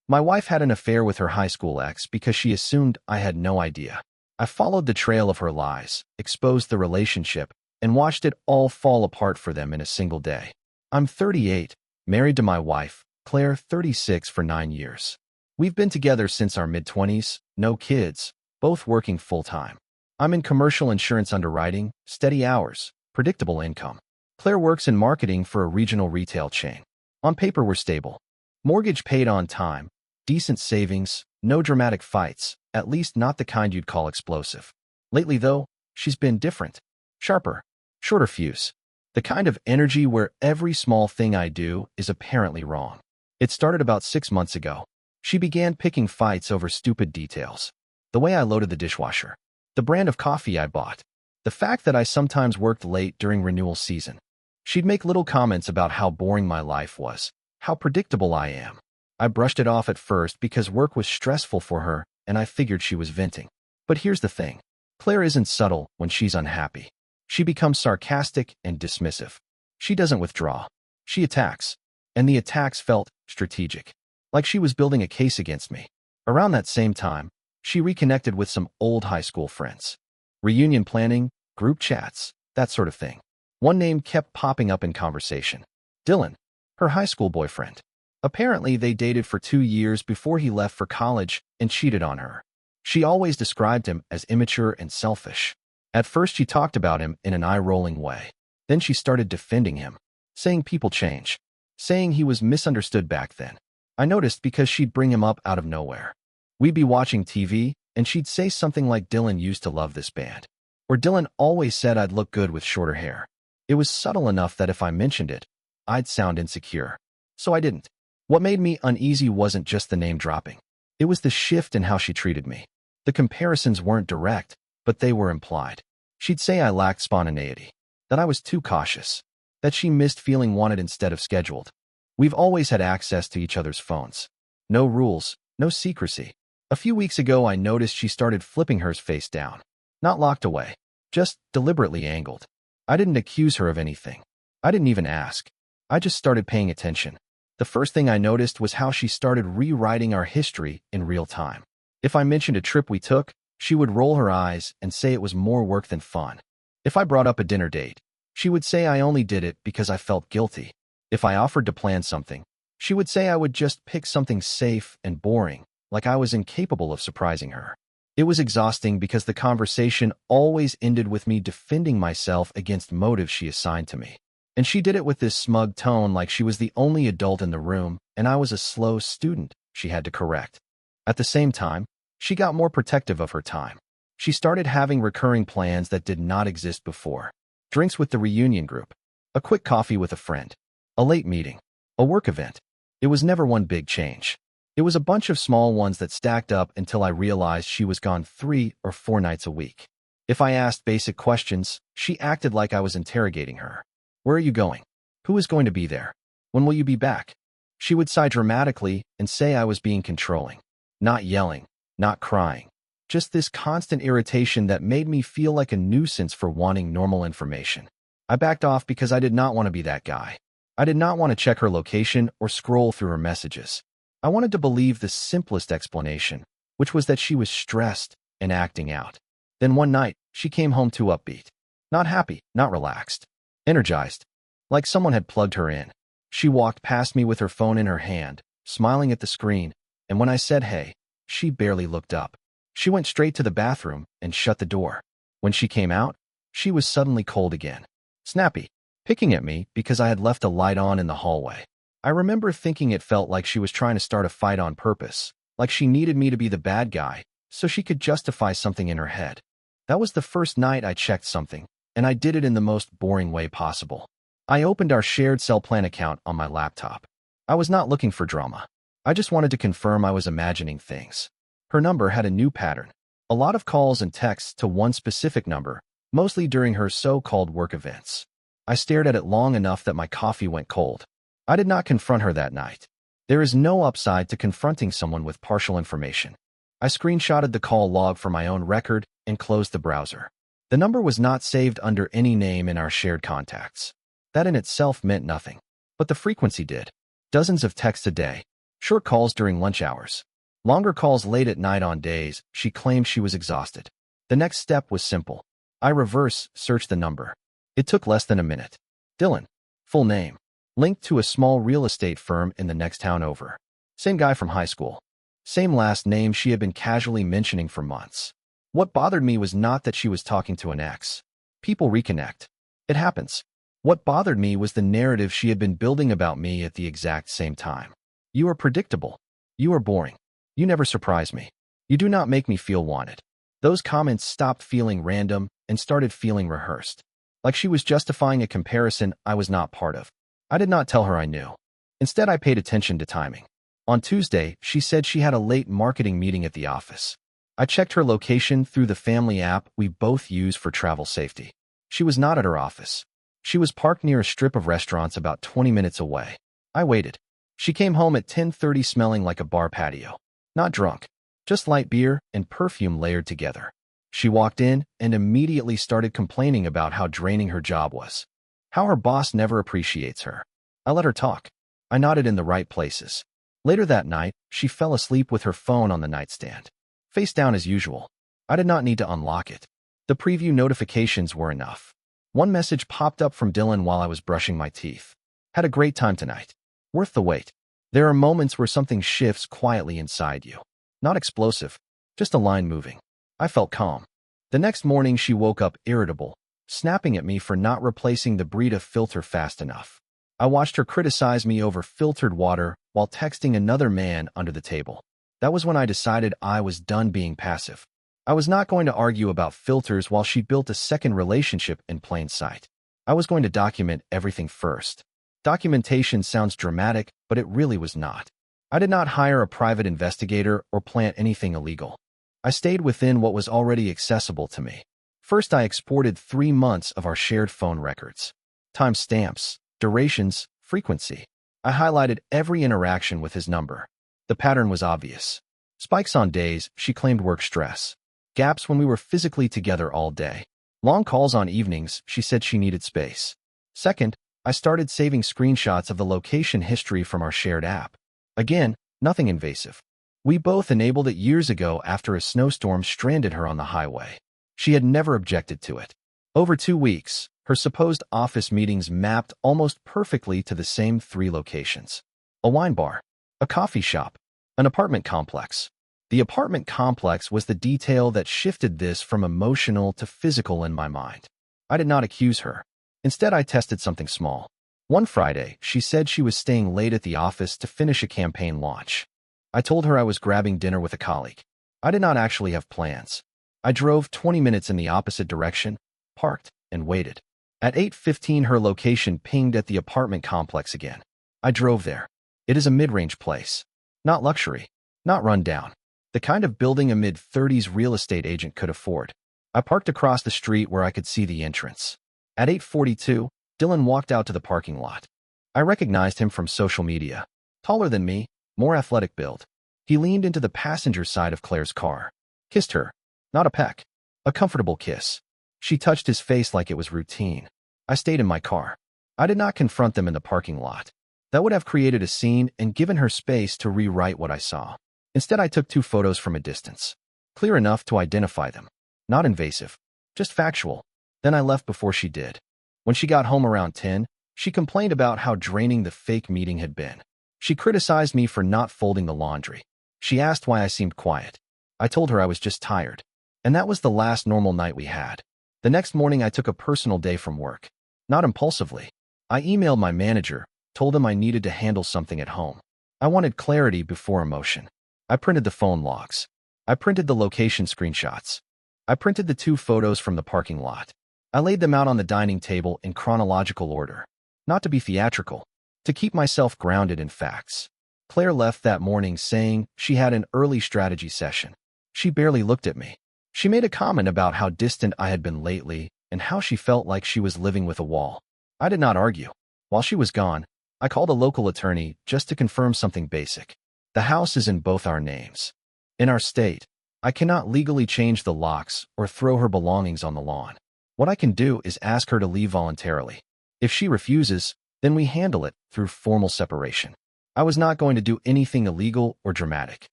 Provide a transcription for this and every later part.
My wife had an affair with her high school ex because she assumed I had no idea. I followed the trail of her lies, exposed the relationship, and watched it all fall apart for them in a single day. I'm 38, married to my wife, Claire, 36, for 9 years. We've been together since our mid-20s, no kids, both working full-time. I'm in commercial insurance underwriting, steady hours, predictable income. Claire works in marketing for a regional retail chain. On paper, we're stable. Mortgage paid on time, decent savings, no dramatic fights, at least not the kind you'd call explosive. Lately, though, she's been different. Sharper, shorter fuse. The kind of energy where every small thing I do is apparently wrong. It started about 6 months ago. She began picking fights over stupid details. The way I loaded the dishwasher. The brand of coffee I bought. The fact that I sometimes worked late during renewal season. She'd make little comments about how boring my life was, how predictable I am. I brushed it off at first because work was stressful for her and I figured she was venting. But here's the thing. Claire isn't subtle when she's unhappy. She becomes sarcastic and dismissive. She doesn't withdraw. She attacks. And the attacks felt strategic. Like she was building a case against me. Around that same time, she reconnected with some old high school friends. Reunion planning, group chats, that sort of thing. One name kept popping up in conversation. Dylan, her high school boyfriend. Apparently, they dated for 2 years before he left for college and cheated on her. She always described him as immature and selfish. At first, she talked about him in an eye-rolling way. Then she started defending him, saying people change, saying he was misunderstood back then. I noticed because she'd bring him up out of nowhere. We'd be watching TV, and she'd say something like Dylan used to love this band. Or Dylan always said I'd look good with shorter hair. It was subtle enough that if I mentioned it, I'd sound insecure. So I didn't. What made me uneasy wasn't just the name dropping. It was the shift in how she treated me. The comparisons weren't direct, but they were implied. She'd say I lacked spontaneity, that I was too cautious, that she missed feeling wanted instead of scheduled. We've always had access to each other's phones. No rules, no secrecy. A few weeks ago, I noticed she started flipping hers face down. Not locked away, just deliberately angled. I didn't accuse her of anything. I didn't even ask. I just started paying attention. The first thing I noticed was how she started rewriting our history in real time. If I mentioned a trip we took, she would roll her eyes and say it was more work than fun. If I brought up a dinner date, she would say I only did it because I felt guilty. If I offered to plan something, she would say I would just pick something safe and boring, like I was incapable of surprising her. It was exhausting because the conversation always ended with me defending myself against motives she assigned to me. And she did it with this smug tone like she was the only adult in the room and I was a slow student she had to correct. At the same time, she got more protective of her time. She started having recurring plans that did not exist before. Drinks with the reunion group, a quick coffee with a friend, a late meeting, a work event. It was never one big change. It was a bunch of small ones that stacked up until I realized she was gone 3 or 4 nights a week. If I asked basic questions, she acted like I was interrogating her. Where are you going? Who is going to be there? When will you be back? She would sigh dramatically and say I was being controlling. Not yelling, not crying. Just this constant irritation that made me feel like a nuisance for wanting normal information. I backed off because I did not want to be that guy. I did not want to check her location or scroll through her messages. I wanted to believe the simplest explanation, which was that she was stressed and acting out. Then one night, she came home too upbeat. Not happy, not relaxed. Energized. Like someone had plugged her in. She walked past me with her phone in her hand, smiling at the screen, and when I said hey, she barely looked up. She went straight to the bathroom and shut the door. When she came out, she was suddenly cold again. Snappy, picking at me because I had left a light on in the hallway. I remember thinking it felt like she was trying to start a fight on purpose, like she needed me to be the bad guy, so she could justify something in her head. That was the first night I checked something, and I did it in the most boring way possible. I opened our shared cell plan account on my laptop. I was not looking for drama. I just wanted to confirm I was imagining things. Her number had a new pattern. A lot of calls and texts to one specific number, mostly during her so-called work events. I stared at it long enough that my coffee went cold. I did not confront her that night. There is no upside to confronting someone with partial information. I screenshotted the call log for my own record and closed the browser. The number was not saved under any name in our shared contacts. That in itself meant nothing. But the frequency did. Dozens of texts a day. Short calls during lunch hours. Longer calls late at night on days she claimed she was exhausted. The next step was simple. I reverse searched the number. It took less than a minute. Dylan. Full name. Linked to a small real estate firm in the next town over. Same guy from high school. Same last name she had been casually mentioning for months. What bothered me was not that she was talking to an ex. People reconnect. It happens. What bothered me was the narrative she had been building about me at the exact same time. You are predictable. You are boring. You never surprise me. You do not make me feel wanted. Those comments stopped feeling random and started feeling rehearsed. Like she was justifying a comparison I was not part of. I did not tell her I knew. Instead, I paid attention to timing. On Tuesday, she said she had a late marketing meeting at the office. I checked her location through the family app we both use for travel safety. She was not at her office. She was parked near a strip of restaurants about 20 minutes away. I waited. She came home at 10:30 smelling like a bar patio. Not drunk. Just light beer and perfume layered together. She walked in and immediately started complaining about how draining her job was. How her boss never appreciates her. I let her talk. I nodded in the right places. Later that night, she fell asleep with her phone on the nightstand. Face down as usual. I did not need to unlock it. The preview notifications were enough. One message popped up from Dylan while I was brushing my teeth. Had a great time tonight. Worth the wait. There are moments where something shifts quietly inside you. Not explosive, just a line moving. I felt calm. The next morning she woke up irritable, snapping at me for not replacing the Brita filter fast enough. I watched her criticize me over filtered water while texting another man under the table. That was when I decided I was done being passive. I was not going to argue about filters while she built a second relationship in plain sight. I was going to document everything first. Documentation sounds dramatic, but it really was not. I did not hire a private investigator or plant anything illegal. I stayed within what was already accessible to me. First, I exported 3 months of our shared phone records. Timestamps, durations, frequency. I highlighted every interaction with his number. The pattern was obvious. Spikes on days she claimed work stress. Gaps when we were physically together all day. Long calls on evenings she said she needed space. Second, I started saving screenshots of the location history from our shared app. Again, nothing invasive. We both enabled it years ago after a snowstorm stranded her on the highway. She had never objected to it. Over 2 weeks, her supposed office meetings mapped almost perfectly to the same 3 locations. A wine bar, a coffee shop, an apartment complex. The apartment complex was the detail that shifted this from emotional to physical in my mind. I did not accuse her. Instead, I tested something small. One Friday, she said she was staying late at the office to finish a campaign launch. I told her I was grabbing dinner with a colleague. I did not actually have plans. I drove 20 minutes in the opposite direction, parked, and waited. At 8:15, her location pinged at the apartment complex again. I drove there. It is a mid-range place. Not luxury. Not run down. The kind of building a mid-30s real estate agent could afford. I parked across the street where I could see the entrance. At 8:42, Dylan walked out to the parking lot. I recognized him from social media. Taller than me, more athletic build. He leaned into the passenger side of Claire's car. Kissed her. Not a peck. A comfortable kiss. She touched his face like it was routine. I stayed in my car. I did not confront them in the parking lot. That would have created a scene and given her space to rewrite what I saw. Instead, I took 2 photos from a distance. Clear enough to identify them. Not invasive. Just factual. Then I left before she did. When she got home around 10, she complained about how draining the fake meeting had been. She criticized me for not folding the laundry. She asked why I seemed quiet. I told her I was just tired. And that was the last normal night we had. The next morning, I took a personal day from work. Not impulsively. I emailed my manager, told him I needed to handle something at home. I wanted clarity before emotion. I printed the phone logs. I printed the location screenshots. I printed the 2 photos from the parking lot. I laid them out on the dining table in chronological order. Not to be theatrical, to keep myself grounded in facts. Claire left that morning saying she had an early strategy session. She barely looked at me. She made a comment about how distant I had been lately and how she felt like she was living with a wall. I did not argue. While she was gone, I called a local attorney just to confirm something basic. The house is in both our names. In our state, I cannot legally change the locks or throw her belongings on the lawn. What I can do is ask her to leave voluntarily. If she refuses, then we handle it through formal separation. I was not going to do anything illegal or dramatic.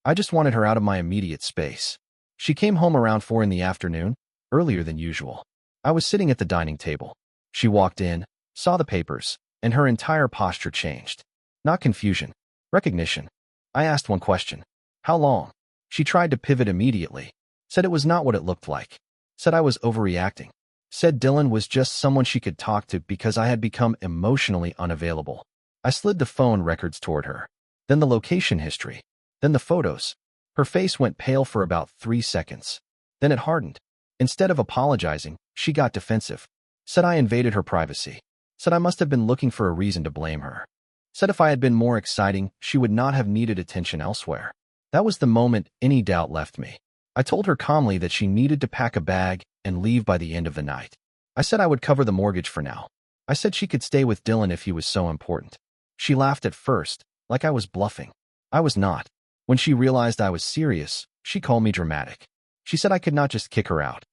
I just wanted her out of my immediate space. She came home around 4 in the afternoon, earlier than usual. I was sitting at the dining table. She walked in, saw the papers, and her entire posture changed. Not confusion, recognition. I asked one question. How long? She tried to pivot immediately. Said it was not what it looked like. Said I was overreacting. Said Dylan was just someone she could talk to because I had become emotionally unavailable. I slid the phone records toward her. Then the location history. Then the photos. Her face went pale for about 3 seconds. Then it hardened. Instead of apologizing, she got defensive. Said I invaded her privacy. Said I must have been looking for a reason to blame her. Said if I had been more exciting, she would not have needed attention elsewhere. That was the moment any doubt left me. I told her calmly that she needed to pack a bag and leave by the end of the night. I said I would cover the mortgage for now. I said she could stay with Dylan if he was so important. She laughed at first, like I was bluffing. I was not. When she realized I was serious, she called me dramatic. She said I could not just kick her out.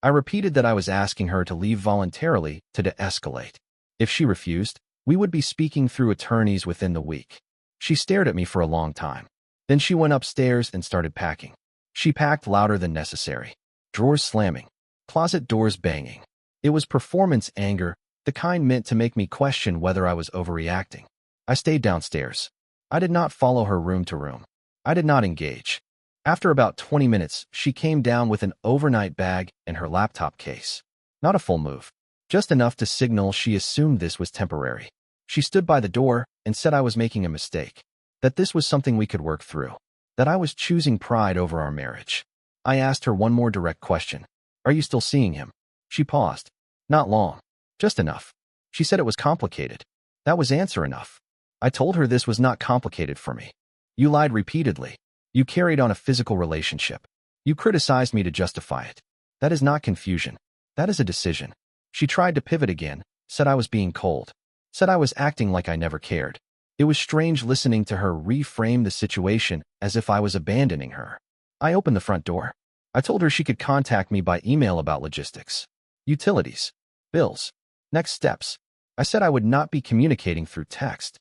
I repeated that I was asking her to leave voluntarily to de-escalate. If she refused, we would be speaking through attorneys within the week. She stared at me for a long time. Then she went upstairs and started packing. She packed louder than necessary. Drawers slamming. Closet doors banging. It was performance anger, the kind meant to make me question whether I was overreacting. I stayed downstairs. I did not follow her room to room. I did not engage. After about 20 minutes, she came down with an overnight bag and her laptop case. Not a full move. Just enough to signal she assumed this was temporary. She stood by the door and said I was making a mistake. That this was something we could work through. That I was choosing pride over our marriage. I asked her one more direct question. Are you still seeing him? She paused. Not long. Just enough. She said it was complicated. That was answer enough. I told her this was not complicated for me. You lied repeatedly. You carried on a physical relationship. You criticized me to justify it. That is not confusion. That is a decision. She tried to pivot again, said I was being cold. Said I was acting like I never cared. It was strange listening to her reframe the situation as if I was abandoning her. I opened the front door. I told her she could contact me by email about logistics, utilities, bills, next steps. I said I would not be communicating through text.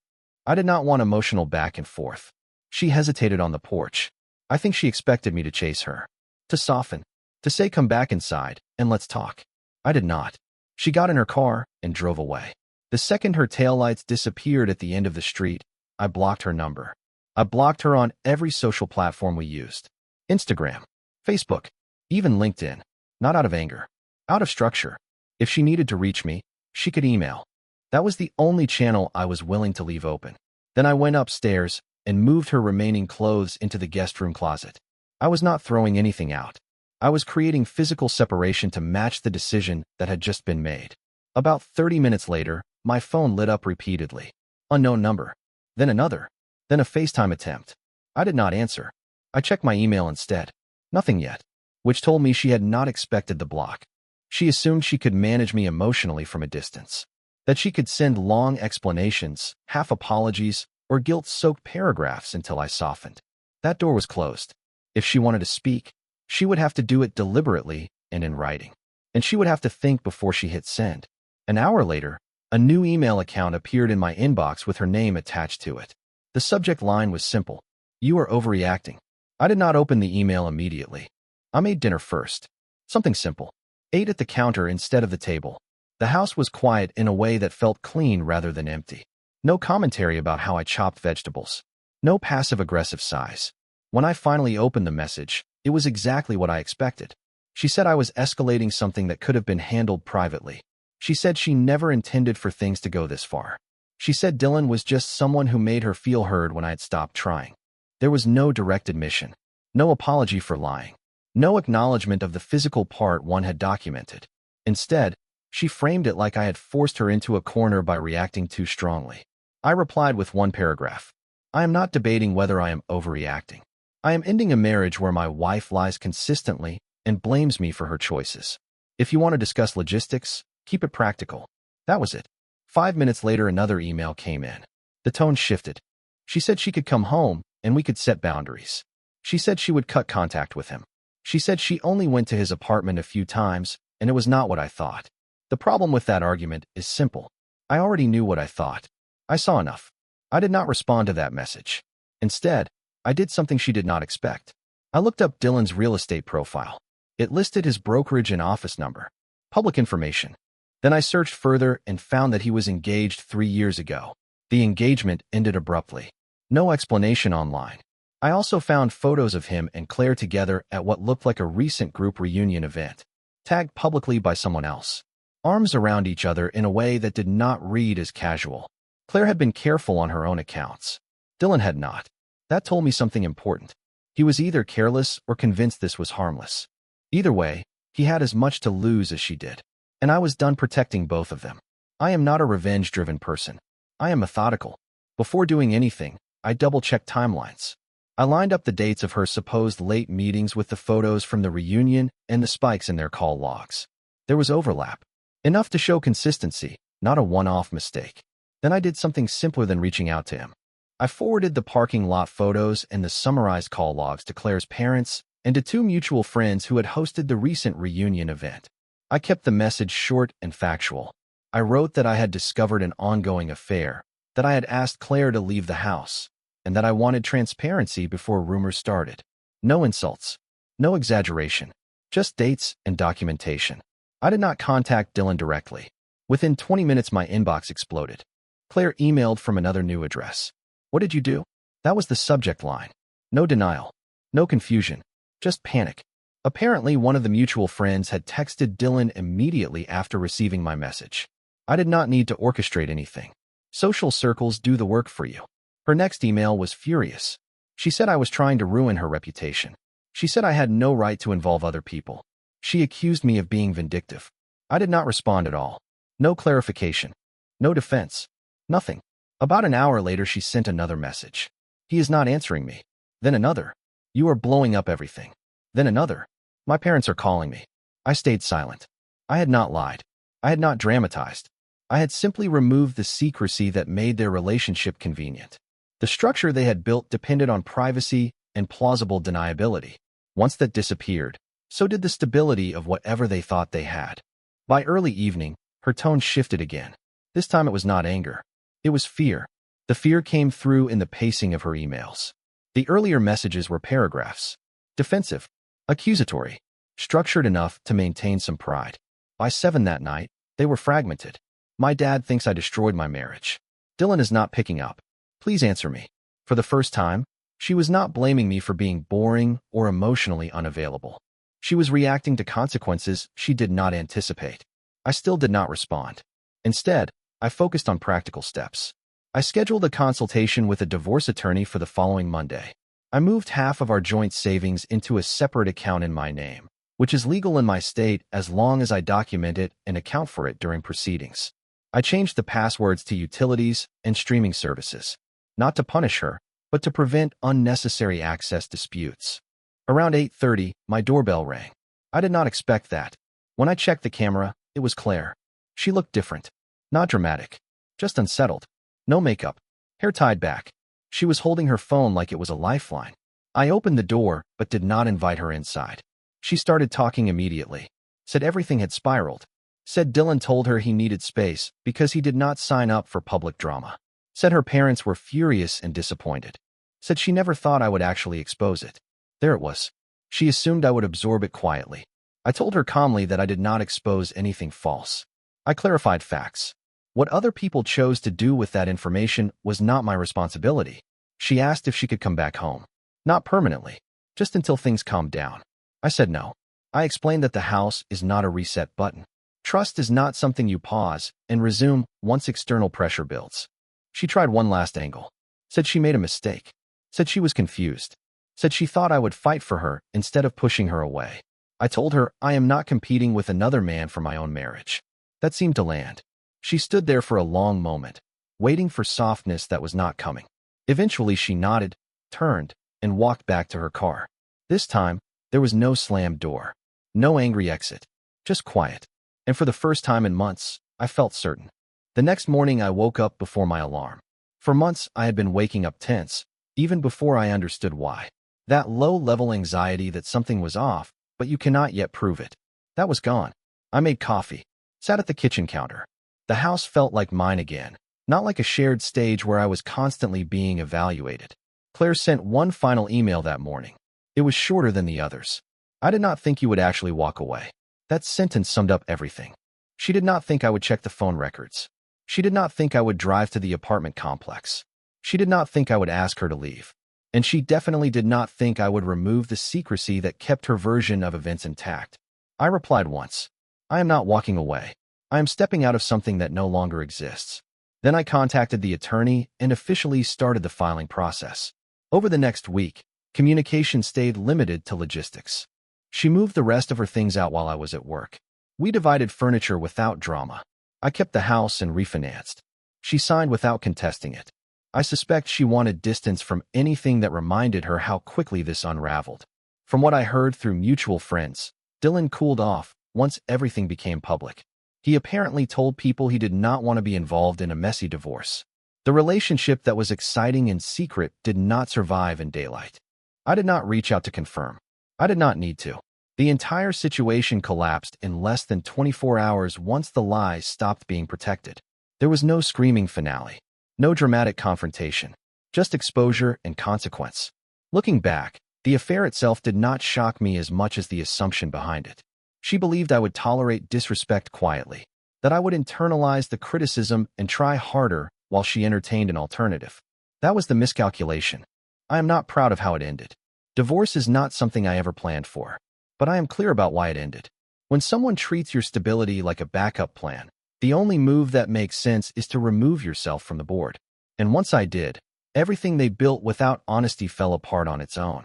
I did not want emotional back and forth. She hesitated on the porch. I think she expected me to chase her, to soften, to say come back inside and let's talk. I did not. She got in her car and drove away. The second her taillights disappeared at the end of the street, I blocked her number. I blocked her on every social platform we used. Instagram, Facebook, even LinkedIn. Not out of anger, out of structure. If she needed to reach me, she could email. That was the only channel I was willing to leave open. Then I went upstairs and moved her remaining clothes into the guest room closet. I was not throwing anything out. I was creating physical separation to match the decision that had just been made. About 30 minutes later, my phone lit up repeatedly. Unknown number. Then another. Then a FaceTime attempt. I did not answer. I checked my email instead. Nothing yet. Which told me she had not expected the block. She assumed she could manage me emotionally from a distance. That she could send long explanations, half apologies, or guilt-soaked paragraphs until I softened. That door was closed. If she wanted to speak, she would have to do it deliberately and in writing. And she would have to think before she hit send. An hour later, a new email account appeared in my inbox with her name attached to it. The subject line was simple. You are overreacting. I did not open the email immediately. I made dinner first. Something simple. Ate at the counter instead of the table. The house was quiet in a way that felt clean rather than empty. No commentary about how I chopped vegetables. No passive-aggressive sighs. When I finally opened the message, it was exactly what I expected. She said I was escalating something that could have been handled privately. She said she never intended for things to go this far. She said Dylan was just someone who made her feel heard when I had stopped trying. There was no direct admission. No apology for lying. No acknowledgement of the physical part one had documented. Instead, she framed it like I had forced her into a corner by reacting too strongly. I replied with one paragraph. I am not debating whether I am overreacting. I am ending a marriage where my wife lies consistently and blames me for her choices. If you want to discuss logistics, keep it practical. That was it. 5 minutes later, another email came in. The tone shifted. She said she could come home and we could set boundaries. She said she would cut contact with him. She said she only went to his apartment a few times and it was not what I thought. The problem with that argument is simple. I already knew what I thought. I saw enough. I did not respond to that message. Instead, I did something she did not expect. I looked up Dylan's real estate profile. It listed his brokerage and office number. Public information. Then I searched further and found that he was engaged 3 years ago. The engagement ended abruptly. No explanation online. I also found photos of him and Claire together at what looked like a recent group reunion event, tagged publicly by someone else. Arms around each other in a way that did not read as casual. Claire had been careful on her own accounts. Dylan had not. That told me something important. He was either careless or convinced this was harmless. Either way, he had as much to lose as she did. And I was done protecting both of them. I am not a revenge-driven person. I am methodical. Before doing anything, I double-checked timelines. I lined up the dates of her supposed late meetings with the photos from the reunion and the spikes in their call logs. There was overlap. Enough to show consistency, not a one-off mistake. Then I did something simpler than reaching out to him. I forwarded the parking lot photos and the summarized call logs to Claire's parents and to 2 mutual friends who had hosted the recent reunion event. I kept the message short and factual. I wrote that I had discovered an ongoing affair, that I had asked Claire to leave the house, and that I wanted transparency before rumors started. No insults. No exaggeration. Just dates and documentation. I did not contact Dylan directly. Within 20 minutes my inbox exploded. Claire emailed from another new address. "What did you do?" That was the subject line. No denial. No confusion. Just panic. Apparently, one of the mutual friends had texted Dylan immediately after receiving my message. I did not need to orchestrate anything. Social circles do the work for you. Her next email was furious. She said I was trying to ruin her reputation. She said I had no right to involve other people. She accused me of being vindictive. I did not respond at all. No clarification. No defense. Nothing. About an hour later, she sent another message. "He is not answering me." Then another. "You are blowing up everything." Then another. "My parents are calling me." I stayed silent. I had not lied. I had not dramatized. I had simply removed the secrecy that made their relationship convenient. The structure they had built depended on privacy and plausible deniability. Once that disappeared, so did the stability of whatever they thought they had. By early evening, her tone shifted again. This time it was not anger. It was fear. The fear came through in the pacing of her emails. The earlier messages were paragraphs. Defensive. Accusatory. Structured enough to maintain some pride. By 7 that night, they were fragmented. "My dad thinks I destroyed my marriage. Dylan is not picking up. Please answer me." For the first time, she was not blaming me for being boring or emotionally unavailable. She was reacting to consequences she did not anticipate. I still did not respond. Instead, I focused on practical steps. I scheduled a consultation with a divorce attorney for the following Monday. I moved half of our joint savings into a separate account in my name, which is legal in my state as long as I document it and account for it during proceedings. I changed the passwords to utilities and streaming services, not to punish her, but to prevent unnecessary access disputes. Around 8:30, my doorbell rang. I did not expect that. When I checked the camera, it was Claire. She looked different. Not dramatic. Just unsettled. No makeup. Hair tied back. She was holding her phone like it was a lifeline. I opened the door, but did not invite her inside. She started talking immediately. Said everything had spiraled. Said Dylan told her he needed space because he did not sign up for public drama. Said her parents were furious and disappointed. Said she never thought I would actually expose it. There it was. She assumed I would absorb it quietly. I told her calmly that I did not expose anything false. I clarified facts. What other people chose to do with that information was not my responsibility. She asked if she could come back home. Not permanently, just until things calmed down. I said no. I explained that the house is not a reset button. Trust is not something you pause and resume once external pressure builds. She tried one last angle. Said she made a mistake. Said she was confused. Said she thought I would fight for her instead of pushing her away. I told her I am not competing with another man for my own marriage. That seemed to land. She stood there for a long moment, waiting for softness that was not coming. Eventually she nodded, turned, and walked back to her car. This time, there was no slammed door. No angry exit. Just quiet. And for the first time in months, I felt certain. The next morning I woke up before my alarm. For months I had been waking up tense, even before I understood why. That low-level anxiety that something was off, but you cannot yet prove it. That was gone. I made coffee. Sat at the kitchen counter. The house felt like mine again. not like a shared stage where I was constantly being evaluated. Claire sent one final email that morning. It was shorter than the others. I did not think you would actually walk away. That sentence summed up everything. She did not think I would check the phone records. She did not think I would drive to the apartment complex. She did not think I would ask her to leave. And she definitely did not think I would remove the secrecy that kept her version of events intact. I replied once, I am not walking away. I am stepping out of something that no longer exists. Then I contacted the attorney and officially started the filing process. Over the next week, communication stayed limited to logistics. She moved the rest of her things out while I was at work. We divided furniture without drama. I kept the house and refinanced. She signed without contesting it. I suspect she wanted distance from anything that reminded her how quickly this unraveled. From what I heard through mutual friends, Dylan cooled off once everything became public. He apparently told people he did not want to be involved in a messy divorce. The relationship that was exciting and secret did not survive in daylight. I did not reach out to confirm. I did not need to. The entire situation collapsed in less than 24 hours once the lies stopped being protected. There was no screaming finale, no dramatic confrontation, just exposure and consequence. Looking back, the affair itself did not shock me as much as the assumption behind it. She believed I would tolerate disrespect quietly, that I would internalize the criticism and try harder while she entertained an alternative. That was the miscalculation. I am not proud of how it ended. Divorce is not something I ever planned for, but I am clear about why it ended. When someone treats your stability like a backup plan, the only move that makes sense is to remove yourself from the board. And once I did, everything they built without honesty fell apart on its own.